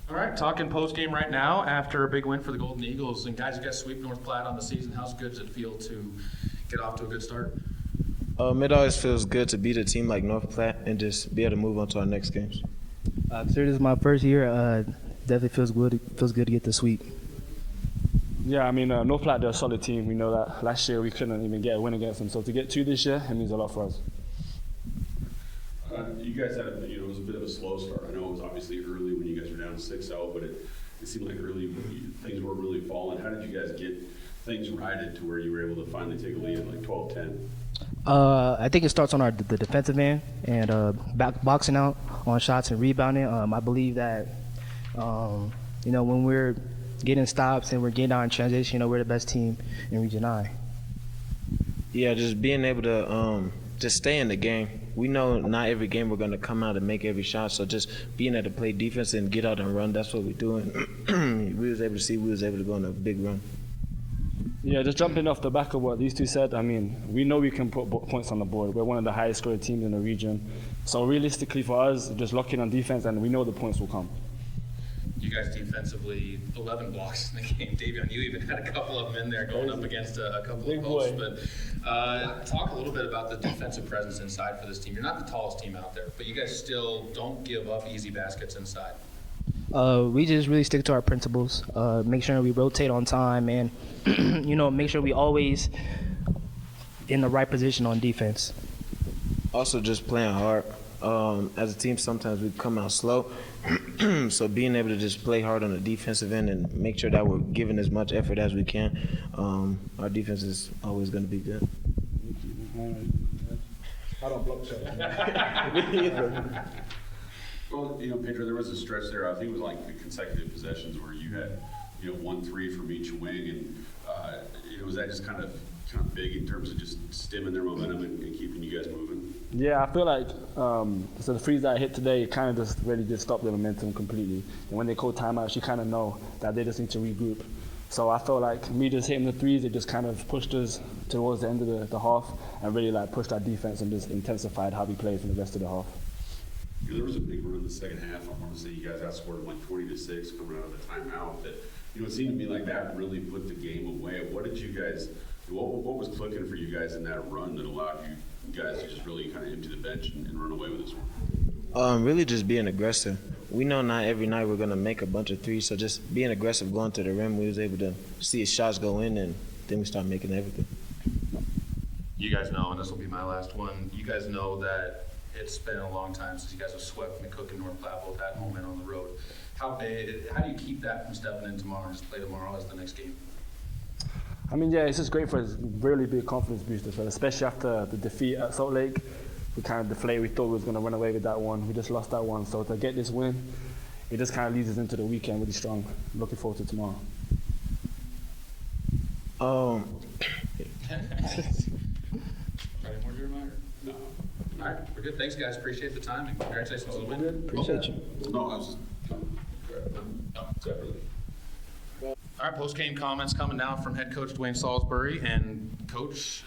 All right, talking post-game right now after a big win for the Golden Eagles. And guys, you guys sweep North Platte on the season. How good does it feel to get off to a good start? It always feels good to beat a team like North Platte and just be able to move on to our next games. Consider this is my first year. Definitely feels good. It feels good to get the sweep. Yeah, I mean, North Platte, they're a solid team. We know that last year we couldn't even get a win against them. So to get two this year, it means a lot for us. You guys had it was a bit of a slow start. I know it was obviously early when you guys were down 6-0, but it seemed like early things were really falling. How did you guys get things righted to where you were able to finally take a lead at like 12-10? I think it starts on the defensive end and boxing out on shots and rebounding. I believe that when we're getting stops and we're getting out in transition, we're the best team in Region I. Yeah, just being able to just stay in the game. We know not every game we're going to come out and make every shot, so just being able to play defense and get out and run, that's what we're doing. we was able to go on a big run. Yeah, just jumping off the back of what these two said, I mean, we know we can put points on the board. We're one of the highest scoring teams in the region. So realistically for us, just locking on defense, and we know the points will come. You guys defensively, 11 blocks in the game. Davion, you even had a couple of them in there going up against a couple of posts. But talk a little bit about the defensive presence inside for this team. You're not the tallest team out there, but you guys still don't give up easy baskets inside. We just really stick to our principles. Make sure we rotate on time and, make sure we always in the right position on defense. Also just playing hard. As a team, sometimes we come out slow. So being able to just play hard on the defensive end and make sure that we're giving as much effort as we can, our defense is always going to be good. I don't block shots. Well, Pedro, there was a stretch there. I think it was like the consecutive possessions where you had, 1-3 from each wing, and was that just kind of big in terms of just stemming their momentum and keeping you guys moving? Yeah, I feel like so the threes that I hit today kind of just really did stop the momentum completely. And when they call timeouts, you kind of know that they just need to regroup. So I felt like me just hitting the threes, it just kind of pushed us towards the end of the half and really pushed our defense and just intensified how we played for the rest of the half. There was a big run in the second half. I want to say you guys outscored like 20-6 coming out of the timeout. That it seemed to me like that really put the game away. What did you guys? What was clicking for you guys in that run that allowed you guys to just really kind of empty the bench and run away with this one? Really just being aggressive. We know not every night we're going to make a bunch of threes, so just being aggressive, going to the rim, we was able to see his shots go in, and then we start making everything. You guys know, and this will be my last one, you guys know that it's been a long time since you guys have swept McCook and North Platte, both at home and on the road. How do you keep that from stepping in tomorrow and just play tomorrow as the next game? I mean, yeah, it's just great for us, really big confidence booster, so especially after the defeat at Salt Lake. We kind of deflated. We thought we was going to run away with that one. We just lost that one. So to get this win, it just kind of leads us into the weekend really strong. Looking forward to tomorrow. Any more to remind? No. All right, we're good. Thanks, guys. Appreciate the time and congratulations on the win. Appreciate you. No, I was just separately. All right, post-game comments coming now from head coach DeWayne Saulsberry. And coach,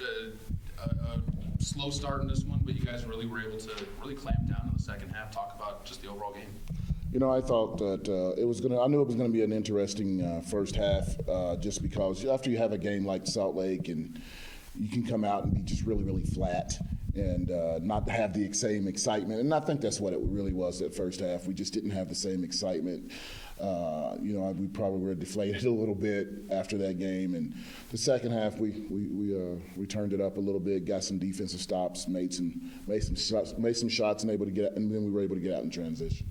a slow start in this one, but you guys really were able to really clamp down in the second half. Talk about just the overall game. I thought that I knew it was gonna be an interesting first half, just because after you have a game like Salt Lake and you can come out and be just really, really flat and not have the same excitement. And I think that's what it really was that first half. We just didn't have the same excitement. We probably were deflated a little bit after that game. And the second half, we turned it up a little bit, got some defensive stops, made some shots, and then we were able to get out in transition.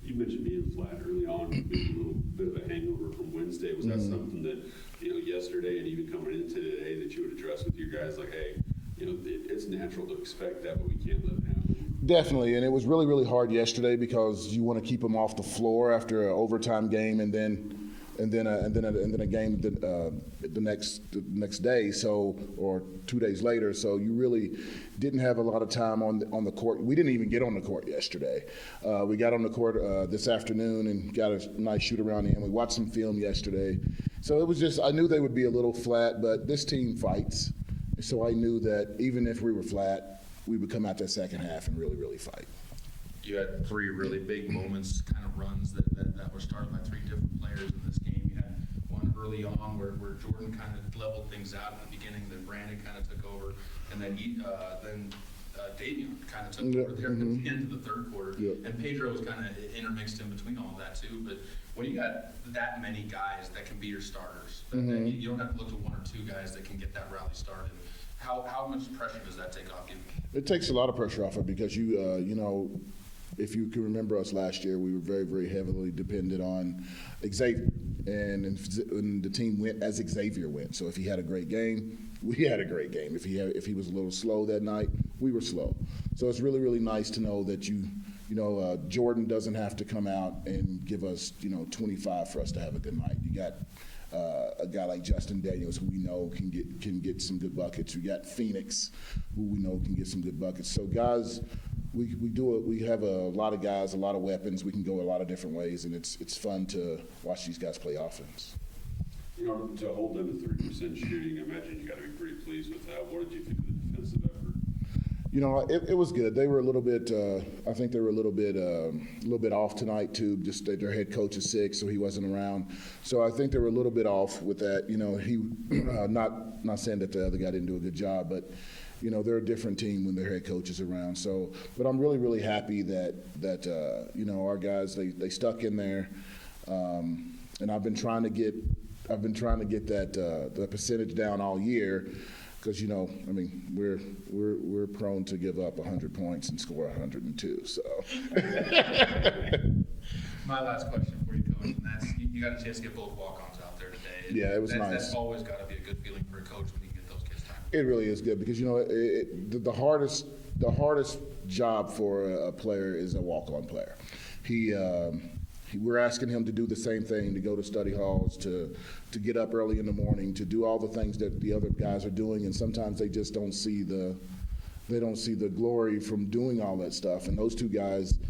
You mentioned being flat early on, maybe a little bit of a hangover from Wednesday. Was that something that yesterday and even coming into today that you would address with your guys? Like, hey, it's natural to expect that, but we can't let it happen. Definitely, and it was really, really hard yesterday because you want to keep them off the floor after an overtime game, and then a game the next day, or 2 days later. So you really didn't have a lot of time on the court. We didn't even get on the court yesterday. We got on the court this afternoon and got a nice shoot around in. We watched some film yesterday, so it was just I knew they would be a little flat, but this team fights. So I knew that even if we were flat, we would come out that second half and really, really fight. You had three really big moments, kind of runs that were started early on where Jordan kind of leveled things out at the beginning, then Brandon kind of took over, and then Davion kind of took over there at the end of the third quarter. And Perdro was kind of intermixed in between all of that too. But when you got that many guys that can be your starters, you don't have to look to one or two guys that can get that rally started. How much pressure does that take off you? It takes a lot of pressure off it because you know, if you can remember us last year, we were very, very heavily dependent on Xavier. And the team went as Xavier went. So if he had a great game, we had a great game. If he was a little slow that night, we were slow. So it's really, really nice to know that Jordan doesn't have to come out and give us 25 for us to have a good night. You got a guy like Justin Daniels, who we know can get some good buckets. We got Phoenix, who we know can get some good buckets. So guys, we have a lot of guys, a lot of weapons. We can go a lot of different ways, and it's fun to watch these guys play offense. You know, to hold them to 30% shooting, I imagine you got to be pretty pleased with that. What did you think of the defensive effort? You know, it was good. They were a little bit. I think they were a little bit off tonight too. Just that their head coach is sick, so he wasn't around. So I think they were a little bit off with that. You know, he not saying that the other guy didn't do a good job, but they're a different team when their head coach is around. So, but I'm really, really happy that our guys they stuck in there, and I've been trying to get that the percentage down all year. Because we're prone to give up 100 points and score 102. So. My last question for you, Coach, and that's you got a chance to get both walk-ons out there today. Yeah, it was nice. That's always got to be a good feeling for a coach when you can get those kids time. It really is good because the hardest job for a player is a walk-on player. We're asking him to do the same thing, to go to study halls, to get up early in the morning, to do all the things that the other guys are doing, and sometimes they just don't see the glory from doing all that stuff. And those two guys,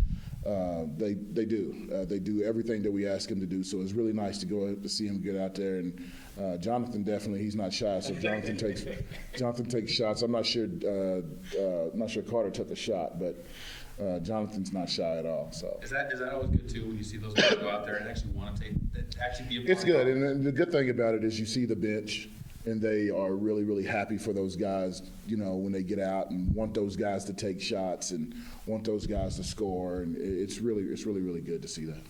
they do everything that we ask him to do. So it's really nice to go to see him get out there. And Jonathan definitely, he's not shy. So Jonathan takes shots. I'm not sure Carter took a shot, but. Jonathan's not shy at all. So is that always good too when you see those guys go out there and actually want to actually be a part It's good, and the good thing about it is you see the bench, and they are really, really happy for those guys. When they get out and want those guys to take shots and want those guys to score, and it's really, really good to see that.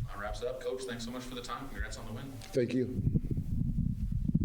That wraps it up, Coach. Thanks so much for the time. Congrats on the win. Thank you.